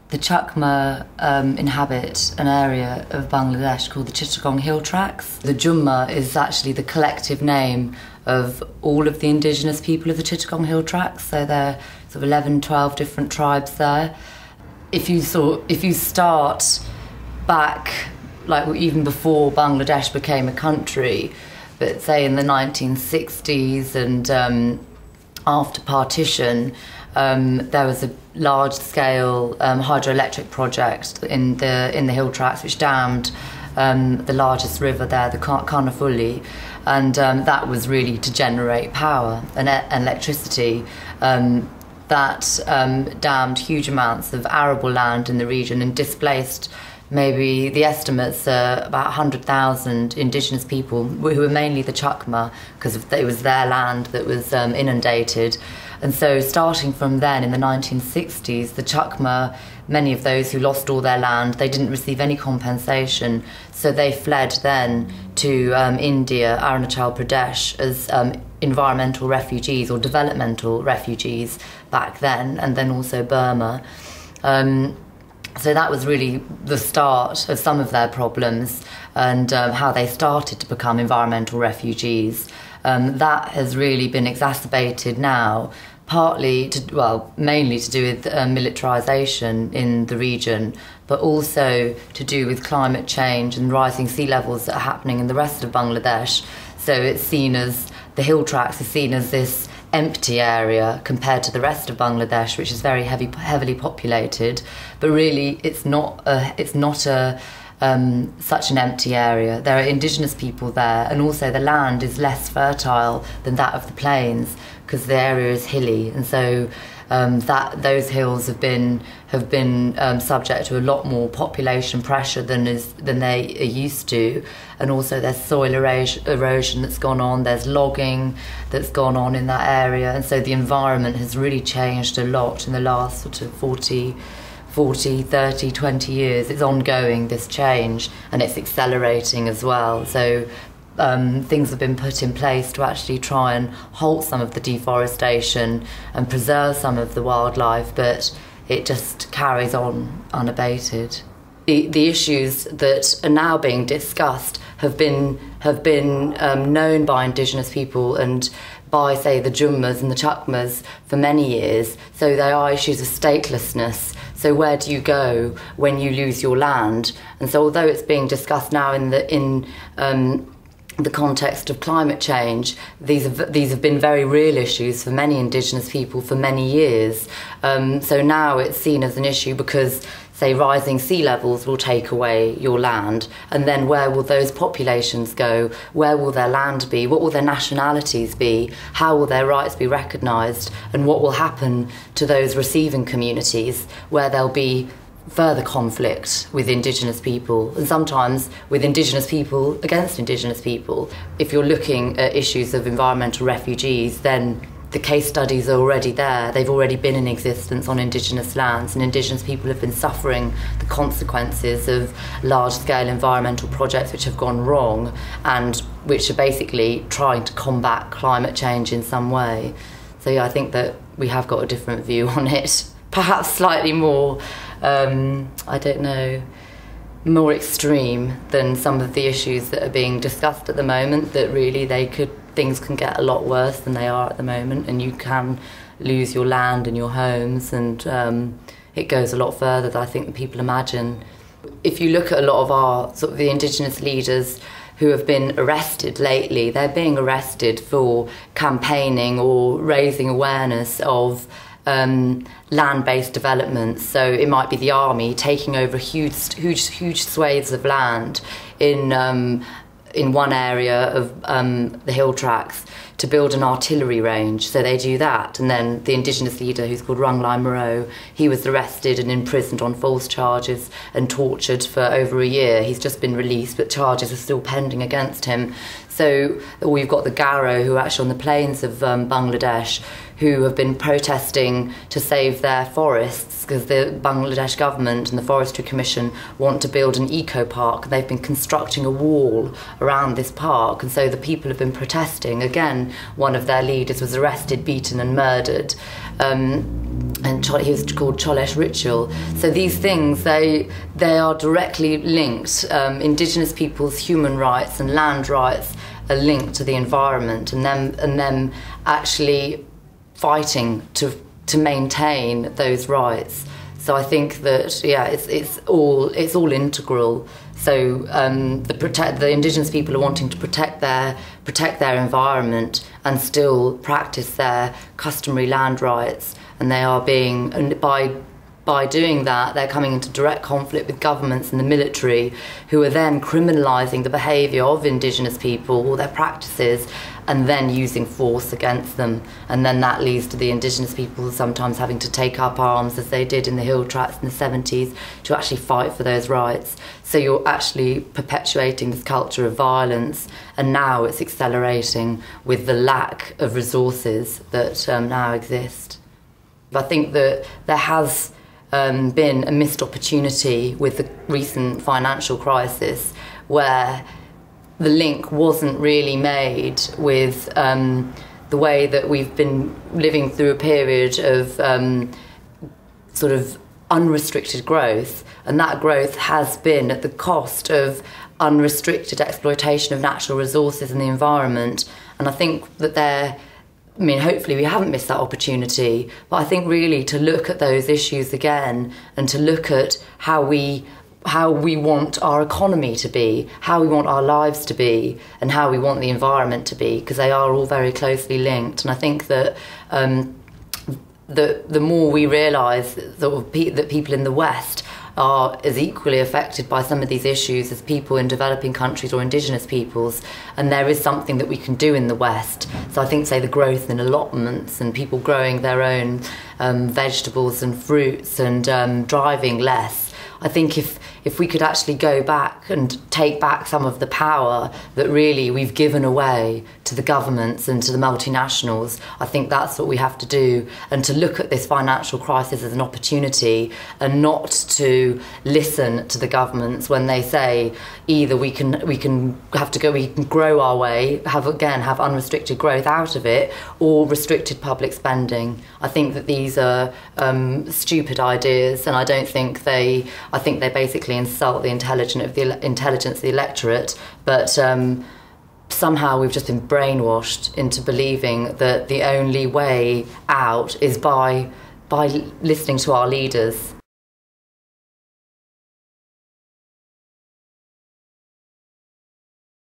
The Chakma inhabit an area of Bangladesh called the Chittagong Hill Tracts. The Jumma is actually the collective name of all of the indigenous people of the Chittagong Hill Tracts. So there are sort of 11, 12 different tribes there. If you start back, like even before Bangladesh became a country, but say in the 1960s and after partition, there was a large-scale hydroelectric project in the Hill Tracts which dammed the largest river there, the Karnafuli, and that was really to generate power and electricity. That dammed huge amounts of arable land in the region and displaced maybe the estimates are about 100,000 indigenous people who were mainly the Chakma because it was their land that was inundated. And so starting from then in the 1960s, the Chakma, many of those who lost all their land, they didn't receive any compensation. So they fled then to India, Arunachal Pradesh as environmental refugees or developmental refugees back then, and then also Burma. So that was really the start of some of their problems and how they started to become environmental refugees. That has really been exacerbated now, mainly to do with militarisation in the region, but also to do with climate change and rising sea levels that are happening in the rest of Bangladesh. So it's seen as, the Hill Tracts is seen as this empty area compared to the rest of Bangladesh, which is very heavily populated, but really it's not such an empty area. There are indigenous people there, and also the land is less fertile than that of the plains because the area is hilly, and so those hills have been subject to a lot more population pressure than they are used to, and also there's soil erosion that's gone on, there's logging that's gone on in that area, and so the environment has really changed a lot in the last sort of 40, 30, 20 years. It's ongoing, this change, and it's accelerating as well. So things have been put in place to actually try and halt some of the deforestation and preserve some of the wildlife, but it just carries on unabated. The issues that are now being discussed have been known by indigenous people and by, say, the Jummas and the Chakmas for many years. So there are issues of statelessness. So where do you go when you lose your land? And so although it's being discussed now in the context of climate change, these have been very real issues for many indigenous people for many years. So now it's seen as an issue because, say, rising sea levels will take away your land, and then where will those populations go? Where will their land be? What will their nationalities be? How will their rights be recognised? And what will happen to those receiving communities where there'll be further conflict with indigenous people, and sometimes with indigenous people against indigenous people? If you're looking at issues of environmental refugees, then the case studies are already there. They've already been in existence on indigenous lands, and indigenous people have been suffering the consequences of large-scale environmental projects which have gone wrong and which are basically trying to combat climate change in some way. So yeah, I think that we have got a different view on it, perhaps slightly more more extreme than some of the issues that are being discussed at the moment, that really things can get a lot worse than they are at the moment, and you can lose your land and your homes, and it goes a lot further than I think people imagine. If you look at a lot of our sort of the indigenous leaders who have been arrested lately, they're being arrested for campaigning or raising awareness of land-based developments. So it might be the army taking over huge swathes of land in one area of the Hill Tracts to build an artillery range. So they do that, and then the indigenous leader, who's called Runglai Moreau, he was arrested and imprisoned on false charges and tortured for over a year. He's just been released, but charges are still pending against him. So we've got the Garo, who are actually on the plains of Bangladesh, who have been protesting to save their forests because the Bangladesh government and the Forestry Commission want to build an eco-park. They've been constructing a wall around this park, and so the people have been protesting. Again, one of their leaders was arrested, beaten and murdered. and he was called Cholesh ritual. So these things, they are directly linked. Indigenous people's human rights and land rights are linked to the environment, and them actually fighting to maintain those rights. So I think that it's all integral. So the Indigenous people are wanting to protect their environment and still practice their customary land rights, and they are being, and by doing that, they're coming into direct conflict with governments and the military, who are then criminalising the behaviour of Indigenous people, or their practices, and then using force against them. And then that leads to the Indigenous people sometimes having to take up arms, as they did in the Hill Tracts in the 70s, to actually fight for those rights. So you're actually perpetuating this culture of violence, and now it's accelerating with the lack of resources that now exist. I think that there has been a missed opportunity with the recent financial crisis, where the link wasn't really made with the way that we've been living through a period of sort of unrestricted growth, and that growth has been at the cost of unrestricted exploitation of natural resources and the environment. And I think that hopefully we haven't missed that opportunity, but I think really to look at those issues again, and to look at how we want our economy to be, how we want our lives to be, and how we want the environment to be, because they are all very closely linked. And I think that the more we realise that people in the West are as equally affected by some of these issues as people in developing countries or Indigenous peoples, and there is something that we can do in the West. So I think, say, the growth in allotments and people growing their own vegetables and fruits and driving less. I think if we could actually go back and take back some of the power that really we've given away to the governments and to the multinationals, I think that's what we have to do, and to look at this financial crisis as an opportunity, and not to listen to the governments when they say either we can grow our way, have unrestricted growth out of it, or restricted public spending. I think that these are stupid ideas, and I think they basically insult the intelligence of the electorate, but somehow we've just been brainwashed into believing that the only way out is by listening to our leaders.